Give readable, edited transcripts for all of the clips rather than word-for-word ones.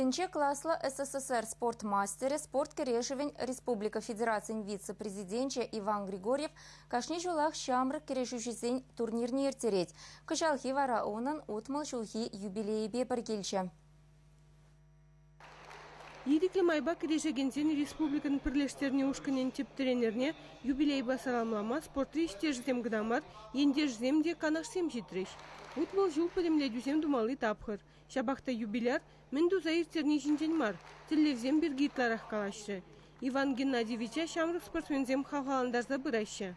7 класла СССР спортмастере спорт керешевень Республика Федерацин вице-президенче Иван Григорьев кашни жулах шамры керешушизень турнирни ертереть. Кышалхи вара онан утмал жулхи юбилейбе біргелче. Едіклі майба керешегенсен республикан пірлештеріне ушканен теп тренерне юбилей басаламлама спорты іштежізем гдамар, ендежізем де канашсем жетіреш. Утбол жул пөлемле дүзем думалы тапхыр. Шабақта юбиляр мінду заиртерне жинжен мар, тіллевзем бір гитларах калашы. Иван Геннадьевича шамрық спортсмензем хаваландарда бұрайшы.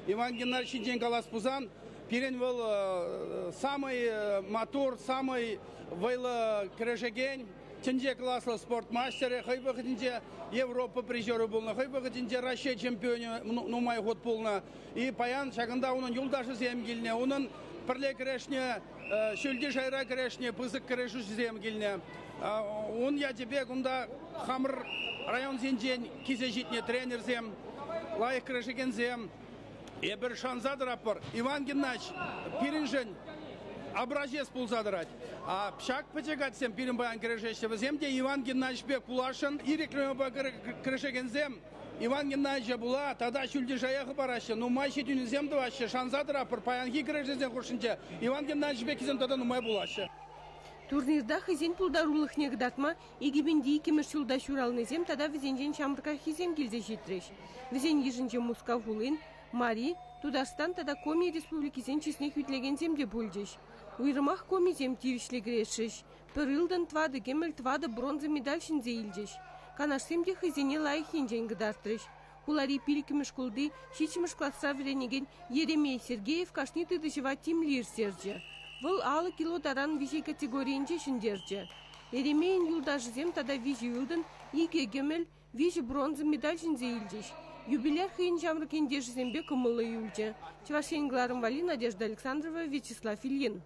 Иван Геннадьевич жинжен калас пузан, пирен был самый мотор, самый вейлы керешеген, Тенде класслы спортмастеры, хайбахатинде Европа призеры болна, хайбахатинде Россия чемпионы, нумай год болна. И паян шагында onun юлдашы земгилне, onun пірле керешне, шөлде жайра керешне, пызык керешу земгилне. Он я тебе гунда хамыр район зенжен кизе житне тренер зем, лайық керешеген зем. И бір шанзадыр апыр. Иван Геннадьевич пиринжен образец пулзадырать. А пшак потягатсем пирин баян керешешевы земде Иван Геннадьевич бек пулашын, иреклеме ба керешеген зем. Иван Геннадьевич була, тогда шүлде жаяқы барашы, ну май шетюні земді вашы, шанзадыр апыр, паянхи керешезен құршынча, Иван Геннадьевич бек кезем тогда нумай булашы. Турнирда хызен пулдарулых негдатма, егебенде икемеш юлда шуралны зем, тогда візенжен шамрыка хизем келзе жетіреш. Візен ежінже Мускав Вулын, Мари, Тудастан тогда коми республики зен честне хүтлеген земде бульдеш. Уйрымах коми зем тиришле грешеш. Пырылдан твады кемел твады бронза медаль шинзе илдеш. Канашсемде хызене лайық енжен гдартыреш. Улари пиликемеш кулды, шичемеш класса веренеген Еремей Сергеев кашни тыдышева тим лир серже. Выл алы кило таран вижи категориенже шиндерже. Еремейн юлдашы зем тогда вижи юлдан, иге гемел вижи бронза медаль шинзе илдеш. Юбиляр хейн жамрык ендежі зембе кымылы юлде. Чевашен Гларым Вали, Надежда Александрова, Вячеслав Ильин.